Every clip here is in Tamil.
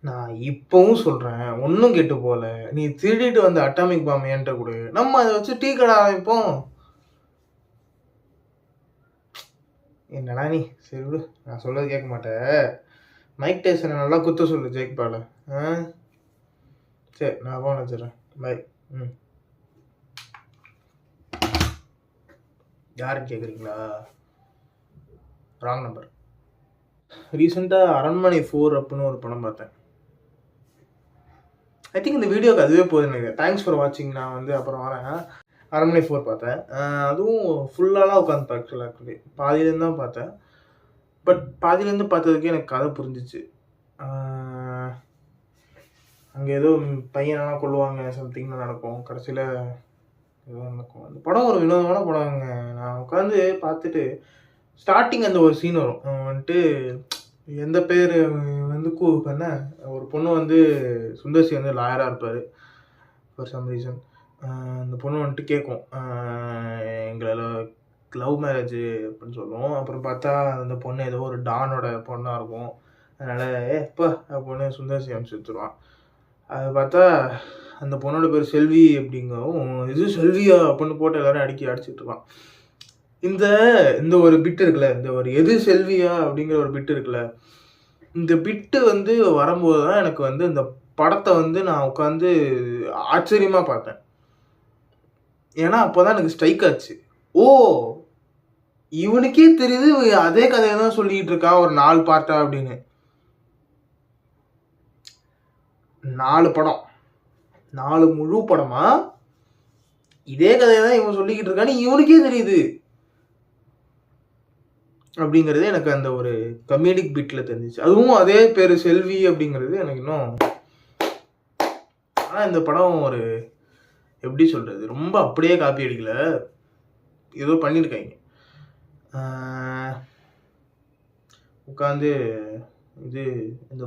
நான் இப்பவும் சொல்றேன். ஒண்ணும் கெட்டு போல. நீ திருடிட்டு வந்த அட்டாமிக் பாம் என்ட்ட குடு. நம்ம அத வச்சு டீ கடை ஆரம்பிப்போம். என்னடா நீ? சரி விடு. நான் சொல்றது கேட்க மாட்ட. மைக் டைசன நல்லா குத்த சொல்லு ஜேக் பால. சரி நான் ஃபோன் வச்சுறேன். பை. யாருன்னு கேட்குறீங்களா? Wrong number. ரீசெண்டாக அரண்மனை 4 அப்படின்னு ஒரு படம் பார்த்தேன். ஐ திங்க் இந்த வீடியோக்கு அதுவே போதும் எனக்கு. தேங்க்ஸ் ஃபார் வாட்சிங். நான் வந்து அப்புறம் வரேன். அரண்மனை 4 பார்த்தேன். அதுவும் ஃபுல்லாலாம் உட்காந்து ஆக்சுவலி பாதியிலேருந்து தான் பார்த்தேன். பட் பாதியிலேருந்து பார்த்ததுக்கே எனக்கு கதை புரிஞ்சிச்சு. அங்கே ஏதோ பையனெல்லாம் கொள்ளுவாங்க, சம்திங்லாம் நடக்கும். கடைசியில் ஏதோ நடக்கும். அந்த படம் ஒரு வினோதமான படங்க. நான் உட்காந்து பார்த்துட்டு ஸ்டார்டிங் அந்த ஒரு சீன் வரும். வந்துட்டு எந்த பேர் வந்து பண்ண ஒரு பொண்ணு வந்து சுந்தர்சி வந்து லாயராக இருப்பார் ஃபார் சம் ரீசன். அந்த பொண்ணு வந்துட்டு கேட்கும், எங்களை லவ் மேரேஜ் அப்படின்னு சொல்லுவோம். அப்புறம் பார்த்தா அந்த பொண்ணு ஏதோ ஒரு டானோட பொண்ணாக இருக்கும். அதனால் எப்போ பொண்ணு சுந்தர்சி அனுப்பிச்சுடுவான். அதை பார்த்தா அந்த பொண்ணோட பேர் செல்வி அப்படிங்கவும், இது செல்வியா அப்படின்னு போட்டு எல்லாரும் அடிச்சுட்டு இருப்பான். இந்த ஒரு பிட்டு இருக்குல்ல, இந்த ஒரு எது செல்வியா அப்படிங்கிற ஒரு பிட்டு இருக்குல்ல, இந்த பிட்டு வந்து வரும்போது தான் எனக்கு வந்து இந்த படத்தை வந்து நான் உட்காந்து ஆச்சரியமா பார்த்தேன். ஏன்னா அப்போதான் எனக்கு ஸ்ட்ரைக் ஆச்சு. ஓ, இவனுக்கே தெரியுது அதே கதையை தான் சொல்லிட்டு இருக்கா ஒரு 4 பார்ட்டா அப்படின்னு. 4 படம், 4 முழு படமா இதே கதையை தான் இவன் சொல்லிக்கிட்டு இருக்கான்னு இவனுக்கே தெரியுது அப்படிங்கிறது எனக்கு அந்த ஒரு கமெடிக் பிட்ல தெரிஞ்சிச்சு. அதுவும் அதே பேர் செல்வி அப்படிங்கிறது எனக்கு இன்னும். ஆனால் இந்த படம் ஒரு எப்படி சொல்றது, ரொம்ப அப்படியே காப்பி அடிக்கல, ஏதோ பண்ணியிருக்காங்க. உட்காந்து இது இந்த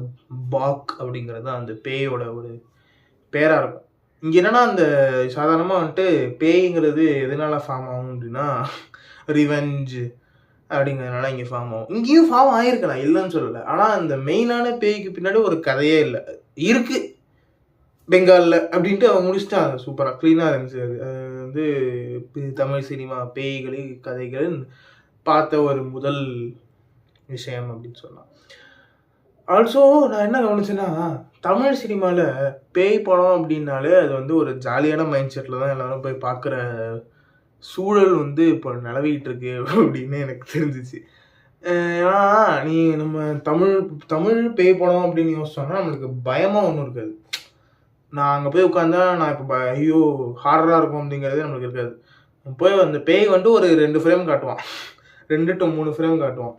பாக் அப்படிங்கிறது தான் அந்த பேயோட ஒரு பேராக இருக்கும். இங்கே என்னன்னா அந்த சாதாரணமாக வந்துட்டு பேய்ங்கிறது எதனால ஃபார்ம் ஆகும் அப்படின்னா ரிவெஞ்ச் அப்படிங்கிறதுனால இங்கே ஃபார்ம் ஆகும். இங்கேயும் ஃபார்ம் ஆகிருக்கலாம், இல்லைன்னு சொல்லலை. ஆனால் அந்த மெயினான பேய்க்கு பின்னாடி ஒரு கதையே இல்லை, இருக்குது பெங்காலில் அப்படின்ட்டு அவன் முடிச்சுட்டான். சூப்பராக க்ளீனாக இருந்துச்சு. அது வந்து தமிழ் சினிமா பேய்கள் கதைகள் பார்த்த ஒரு முதல் விஷயம் அப்படின்னு சொல்லலாம். ஆல்சோ நான் என்ன கவனிச்சேன்னா, தமிழ் சினிமாவில் பேய் படம் அப்படின்னாலே அது வந்து ஒரு ஜாலியான மைண்ட் செட்டில் தான் எல்லாரும் போய் பார்க்குற சூழல் வந்து இப்போ நிலவிக்கிட்டு இருக்கு அப்படின்னு எனக்கு தெரிஞ்சிச்சு. ஏன்னா நீ நம்ம தமிழ் பேய் படம் அப்படின்னு யோசிச்சோம்னா நம்மளுக்கு பயமாக ஒன்றும் இருக்காது. நான் அங்கே போய் உட்காந்தா நான் இப்போ ஐயோ ஹாரராக இருக்கும் அப்படிங்கிறதே நம்மளுக்கு இருக்காது. போய் அந்த பேய் வந்துட்டு ஒரு 2 ஃப்ரேம் காட்டுவான், 2 to 3 ஃப்ரேம் காட்டுவான்,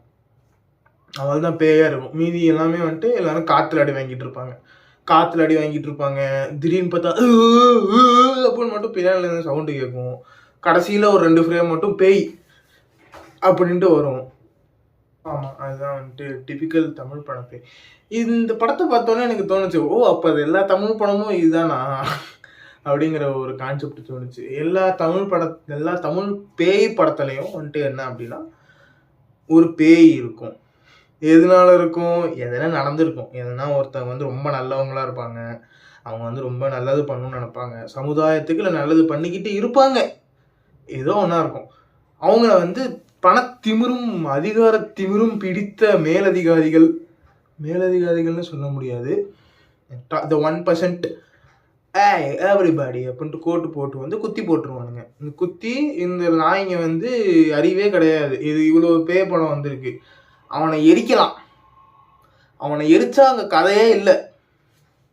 அவள் தான் பேயாக இருக்கும். மீதி எல்லாமே வந்துட்டு எல்லாரும் காற்றுல அடி வாங்கிட்டு இருப்பாங்க. திடீர்னு பார்த்தா அப்படின்னு மட்டும் பின்னாடிலேருந்து சவுண்டு கேட்கும். கடைசியில் ஒரு 2 ஃப்ரேம் மட்டும் பேய் அப்படின்ட்டு வரும். ஆமாம், அதுதான் வந்துட்டு டிபிக்கல் தமிழ் படம் பேய். இந்த படத்தை பார்த்தோன்னே எனக்கு தோணுச்சு, ஓ அப்போ அது எல்லா தமிழ் படமும் இதுதானா அப்படிங்கிற ஒரு கான்செப்ட் தோணுச்சு. எல்லா தமிழ் பேய் படத்துலையும் வந்துட்டு என்ன அப்படின்னா ஒரு பேய் இருக்கும். எதனால இருக்கும், எதனா நடந்திருக்கும். எதனா ஒருத்தவங்க வந்து ரொம்ப நல்லவங்களா இருப்பாங்க, அவங்க வந்து ரொம்ப நல்லது பண்ணணும்னு நினைப்பாங்க, சமுதாயத்துக்கு இல்லை நல்லது பண்ணிக்கிட்டு இருப்பாங்க, ஏதோ ஒன்றா இருக்கும். அவங்கள வந்து பணத்திமிரும் அதிகார திமிரும் பிடித்த மேலதிகாரிகள்னு சொல்ல முடியாது, the 1% எவ்ரிபாடி அப்படின்ட்டு கோட்டு போட்டு வந்து குத்தி போட்டுருவானுங்க. இந்த குத்தி இந்த நாய்ங்க வந்து அறிவே கிடையாது, இது இவ்வளோ பேய் படம் வந்திருக்கு, அவனை எரிக்கலாம். அவனை எரிச்சா அங்கே கதையே இல்லை.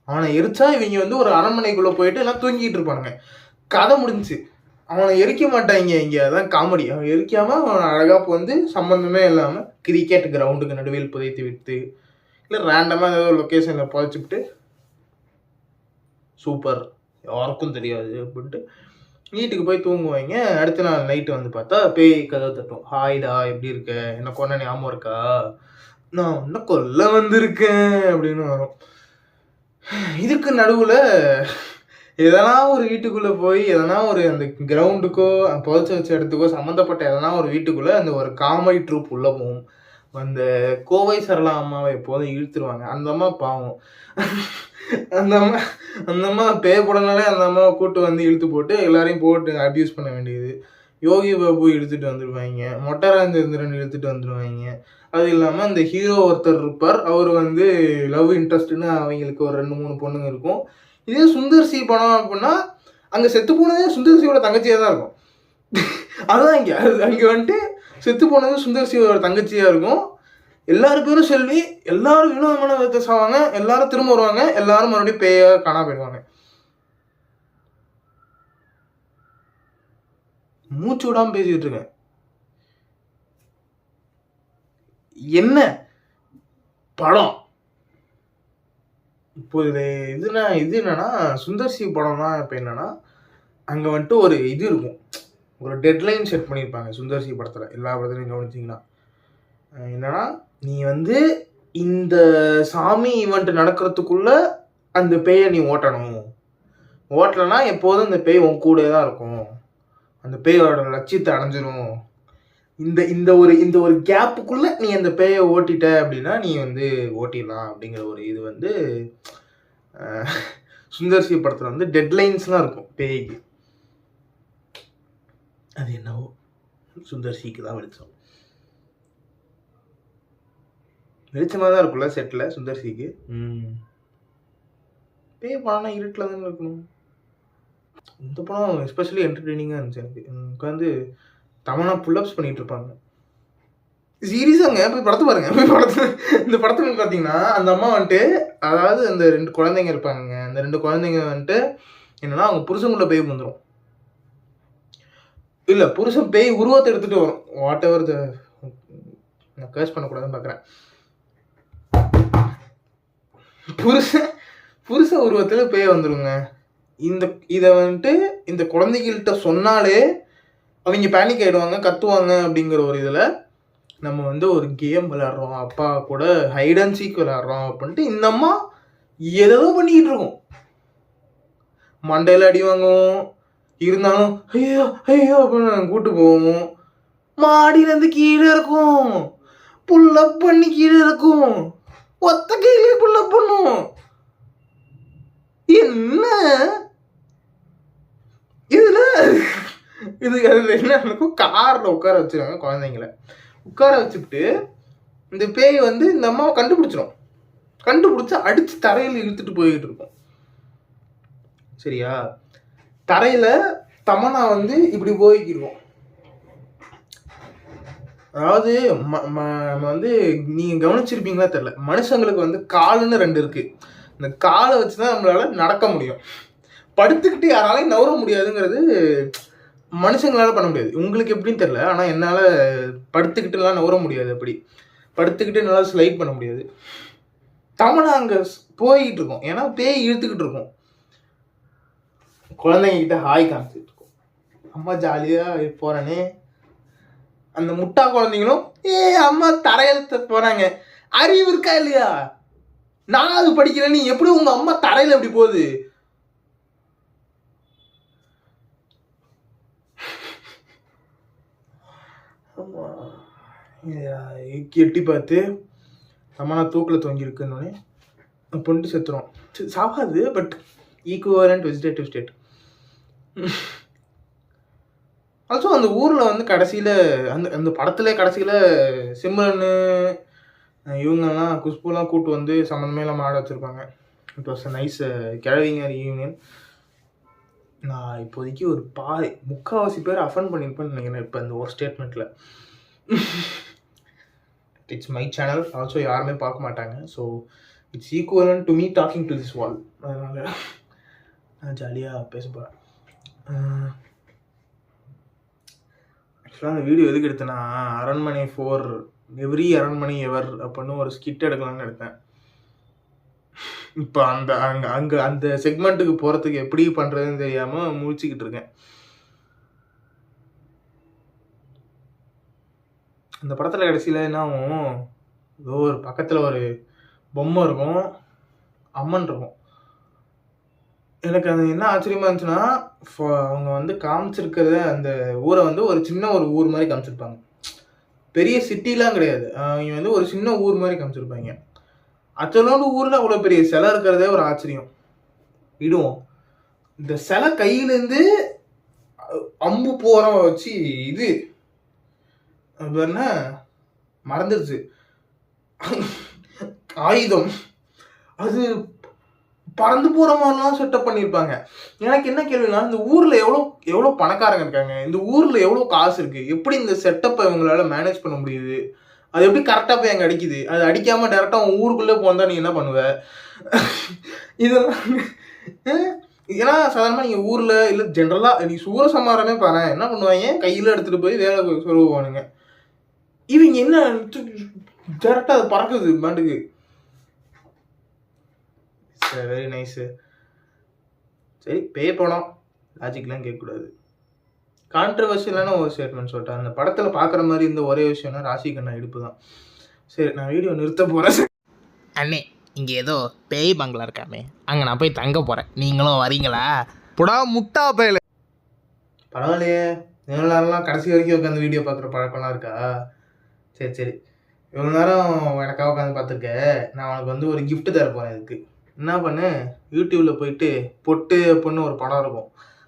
அவனை எரிச்சா இவங்க வந்து ஒரு அரண்மனைக்குள்ளே போயிட்டு எல்லாம் தூங்கிட்டு இருப்பானுங்க, கதை முடிஞ்சிச்சு. அவனை எரிக்க மாட்டாங்க இங்கே, அதான் காமெடி. அவன் எரிக்காமல் அவனை அழகாக வந்து சம்மந்தமே இல்லாமல் கிரிக்கெட் கிரவுண்டுக்கு நடுவில் புதைத்து விட்டு இல்லை ரேண்டமாக ஏதோ லொக்கேஷனில் புதைச்சிவிட்டு சூப்பர் யாருக்கும் தெரியாது அப்படின்ட்டு வீட்டுக்கு போய் தூங்குவாங்க. அடுத்த நாள் நைட்டு வந்து பார்த்தா பேய் கதை தட்டும். ஹாய்டா எப்படி இருக்க, என்ன கொன்ன ஞாபகம் இருக்கா, நான் இன்னும் கொல்ல வந்திருக்கேன் அப்படின்னு வரும். இதுக்கு நடுவில் எதனா ஒரு வீட்டுக்குள்ளே போய் எதனா ஒரு அந்த கிரவுண்டுக்கோ புதைச்சி வச்ச இடத்துக்கோ சம்மந்தப்பட்ட எதனா ஒரு வீட்டுக்குள்ளே அந்த ஒரு காமெடி ட்ரூப் உள்ளே போகும். அந்த கோவை சரளா அம்மாவை எப்போதும் இழுத்துருவாங்க. அந்த அம்மா பாவம். அந்த அம்மா அந்த அம்மா பேய் படம்னாலே அந்த அம்மாவை கூட்டு வந்து இழுத்து போட்டு எல்லாரையும் போட்டு அப்யூஸ் பண்ண வேண்டியது. யோகி பாபு இழுத்துட்டு வந்துருவாங்க. மொட்ட ராஜேந்திரன் இழுத்துட்டு வந்துருவாங்க. அது இல்லாம இந்த ஹீரோ ஒருத்தர் இருப்பார். அவர் வந்து லவ் இன்ட்ரெஸ்ட்ன்னு அவங்களுக்கு ஒரு 2, 3 பொண்ணுங்க இருக்கும். இதே சுந்தர் சி படம் அப்படின்னா அங்க செத்து போனதே சுந்தர் சியோட தங்கச்சியா தான் இருக்கும். அதுதான் அங்க வந்துட்டு செத்து போனது சுந்தர் சியோட தங்கச்சியா இருக்கும். எல்லாரும் பேரும் செல்வி, எல்லாரும் வினோதமான விதத்தை சாவாங்க, எல்லாரும் திரும்ப வருவாங்க, எல்லாரும் மறுபடியும் பேயா காணா போயிடுவாங்க. மூச்சு விடாம பேசிட்டு இருக்கேன். என்ன படம் இப்போ இது என்னன்னா சுந்தர் சி படம்னா இப்போ என்னன்னா அங்கே வந்துட்டு ஒரு இது இருக்கும், ஒரு டெட்லைன் செட் பண்ணியிருப்பாங்க சுந்தர் சி படத்தில். எல்லா படத்துலையும் கவனிச்சிங்கன்னா என்னன்னா நீ வந்து இந்த சாமி ஈவெண்ட் நடக்கிறதுக்குள்ள அந்த பேயை நீ ஓட்டணும். ஓட்டலைன்னா எப்போதும் அந்த பேய் உன் கூட தான் இருக்கும், அந்த பேயோட லட்சியத்தை அடைஞ்சிரும். இந்த ஒரு கேப்புக்குள்ள நீ அந்த பேயை ஓட்டிட்ட அப்படின்னா நீ வந்து ஓட்டிடலாம் அப்படிங்கிற ஒரு இது வந்து சுந்தர் சி படத்தில் வந்து டெட்லைன்ஸ்லாம் இருக்கும் பேய்க்கு. அது என்னவோ சுந்தர் சிக்கு தான் வெளிச்சமாக தான் இருக்கும்ல செட்டில் சுந்தர் சிக்கு. பேய் படம்னா இருட்டில் தானே இருக்கணும். இந்த படம் எஸ்பெஷலி என்டர்டெய்னிங்காக இருந்துச்சு எனக்கு. உட்காந்து தமனா புல்லப்ஸ் பண்ணிட்டு இருப்பாங்க. சீரியஸாங்க போய் படத்தை பாருங்க. இந்த படத்துல பார்த்தீங்கன்னா அந்த அம்மா வந்துட்டு, அதாவது அந்த 2 குழந்தைங்க இருப்பாங்க. அந்த 2 குழந்தைங்க வந்துட்டு என்னன்னா அவங்க புருஷங்குள்ள பேய் வந்துடும். இல்லை புருஷன் பேய் உருவத்தை எடுத்துட்டு வரும். வாட் எவர் நான் கேர்ஸ் பண்ணக்கூடாதுன்னு பார்க்குறேன். புருஷ உருவத்தில் பேய் வந்துடுங்க. இதை வந்துட்டு இந்த குழந்தைகள்கிட்ட சொன்னாலே அவங்க பேனிக் ஆகிடுவாங்க, கத்துவாங்க. அப்படிங்கிற ஒரு இதில் நம்ம வந்து ஒரு கேம் விளையாடுறோம், அப்பா கூட ஹைட் அண்ட் சீக் விளையாடுறோம் அப்படின்ட்டு இந்த அம்மா ஏதோ பண்ணிக்கிட்டு இருக்கும். மண்டையில் அடி வாங்குவோம், இருந்தாலும் ஐயோ ஐயோ அப்படின்னு கூட்டு போவோம். மாடியிலேருந்து கீழே இருக்கும், புல்லப் பண்ணி கீழே இருக்கும், ஒத்த கையிலே புல்லப் பண்ணும். என்ன இதுல என்ன இருக்கும், காரில் உட்கார வச்சுருவாங்க குழந்தைங்கள. உட்கார வச்சுக்கிட்டு இந்த பேய் வந்து இந்த அம்மாவை கண்டுபிடிச்சிடும். கண்டுபிடிச்சி அடித்து தரையில் இழுத்துட்டு போய்கிட்டு இருக்கும். சரியா? தரையில் தமனா வந்து இப்படி போய்க்கிருவோம். அதாவது நம்ம வந்து நீங்கள் கவனிச்சிருப்பீங்களா தெரியல, மனுஷங்களுக்கு வந்து காலுன்னு 2 இருக்குது. இந்த காலை வச்சு தான் நம்மளால நடக்க முடியும். படுத்துக்கிட்டு யாராலையும் நவர முடியாதுங்கிறது மனுஷங்களால பண்ண முடியாது. உங்களுக்கு எப்படின்னு தெரியல, ஆனால் என்னால் படுத்துக்கிட்டுலாம் நவர முடியாது. அப்படி படுத்துக்கிட்டு என்னால் ஸ்லைட் பண்ண முடியாது. தமனா அங்கே போய்கிட்டு இருக்கும், ஏன்னா பேய் இழுத்துக்கிட்டு இருக்கும். குழந்தைங்கிட்ட ஹாய் காமிச்சிட்டு இருக்கும், அம்மா ஜாலியாக போகிறேனே. அந்த முட்டா குழந்தைங்களும் அம்மா தரையெழுத்த போகிறாங்க. அறிவு இருக்கா இல்லையா? 4வது படிக்கிறேன், நீ எப்படி உங்கள் அம்மா தரையில் எப்படி போகுது? எட்டி பார்த்து தமனா தூக்கில் தொங்கியிருக்குன்னு அப்படின்ட்டு செத்துரும். சாப்பாது, but equivalent vegetative state. Also அந்த ஊரில் வந்து கடைசியில் அந்த படத்தில் கடைசியில் சிம்ரன் இவங்கெல்லாம் குஷ்புலாம் கூட்டு வந்து சம்மந்தமே இல்லாமல் ஆட வச்சுருப்பாங்க. இட் வாஸ் அ நைஸ் கிழவிங்க யூனியன். நான் இப்போதைக்கு ஒரு 3/4 பேர் அஃபண்ட் பண்ணியிருப்பேன்னு நினைக்கிறேன் இப்போ இந்த ஒரு ஸ்டேட்மெண்ட்டில். இட்ஸ் மை சேனல், ஆல்சோ யாருமே பார்க்க மாட்டாங்க. So it's equivalent to me talking to this wall. அதனால் நான் ஜாலியாக பேச போகிறேன். ஆக்சுவலாக அந்த வீடியோ எதுக்கு எடுத்தேன்னா, அரண்மனை 4 எவ்ரி அரண்மனை எவர் அப்படின்னு ஒரு ஸ்கிட் எடுக்கலாம்னு எடுத்தேன். இப்போ அந்த செக்மெண்ட்டுக்கு போகிறதுக்கு எப்படி பண்ணுறதுன்னு தெரியாமல் முழிச்சிக்கிட்டு இருக்கேன். அந்த படத்தில் கடைசியில் என்ன ஆகும், ஏதோ ஒரு பக்கத்தில் ஒரு பொம்மை இருக்கும், அம்மன் இருக்கும். எனக்கு அது என்ன ஆச்சரியமாக இருந்துச்சுன்னா, அவங்க வந்து காமிச்சிருக்கிறத அந்த ஊரை வந்து ஒரு சின்ன ஒரு ஊர் மாதிரி காமிச்சிருப்பாங்க. பெரிய சிட்டிலாம் கிடையாது. இவங்க வந்து ஒரு சின்ன ஊர் மாதிரி காமிச்சிருப்பாங்க. அச்சலோண்டு ஊர்ல அவ்வளோ பெரிய சிலை இருக்கிறதே ஒரு ஆச்சரியம். விடுவோம். இந்த சிலை கையிலேருந்து அம்பு போற வச்சு இது என்ன மறந்துருச்சு. ஆயுதம் அது பறந்து போற மாதிரிலாம் செட்டப் பண்ணியிருப்பாங்க. எனக்கு என்ன கேள்வினா, இந்த ஊர்ல எவ்வளோ பணக்காரங்க இருக்காங்க, இந்த ஊர்ல எவ்வளோ காசு இருக்கு, எப்படி இந்த செட்டப்பை இவங்களால மேனேஜ் பண்ண முடியுது, அது எப்படி கரெக்டாக போய் அங்கே அடிக்குது, அது அடிக்காம டேரெக்டாக உன் ஊருக்குள்ளே போந்தா நீ என்ன பண்ணுவ? இதெல்லாம் ஏன்னா சாதாரணமாக நீங்கள் ஊரில் இல்லை ஜென்ரலாக நீ சூரசம்ஹாரமே பாரு என்ன பண்ணுவாங்க, கையில் எடுத்துகிட்டு போய் வேலை சொல்லுவானுங்க. இவங்க என்ன டேரெக்டாக அது பறக்குது பாட்டுக்கு. Very nice. சரி பேய் படம் லாஜிக்லாம் கேட்கக்கூடாது. கான்ட்ரவர்ஷியலான ஒரு ஸ்டேட்மெண்ட் சொல்லிட்டேன். அந்த படத்தில் பார்க்குற மாதிரி இருந்த ஒரே விஷயம்னா ராசிகண்ணா இடுப்பு தான். சரி நான் வீடியோ நிறுத்த போகிறேன். அண்ணே இங்கே ஏதோ பேய் பங்களா இருக்காமே, அங்கே நான் போய் தங்க போகிறேன், நீங்களும் வரீங்களா? புடா முட்டா பேல. பரவாயில்லையே, இவ்வளோ நேரம்லாம் கடைசி வரைக்கும் உட்காந்து வீடியோ பார்க்குற பழக்கம்லாம் இருக்கா? சரி சரி, இவ்வளோ நேரம் எனக்காக உட்காந்து பார்த்துருக்க. நான் உனக்கு வந்து ஒரு கிஃப்ட் தர போகிறேன். இதுக்கு என்ன பண்ணு, யூடியூப்பில் போயிட்டு பொட்டு பொண்ணு ஒரு படம் இருக்கும்,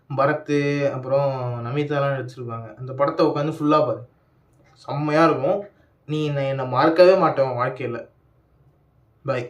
பரத் அப்புறம் நமிதாலாம் நடிச்சிருப்பாங்க. அந்த படத்தை உட்காந்து ஃபுல்லாக பாரு, செம்மையாக இருக்கும். நீ என்னை மறக்கவே மாட்டேன் வாழ்க்கையில். பாய்.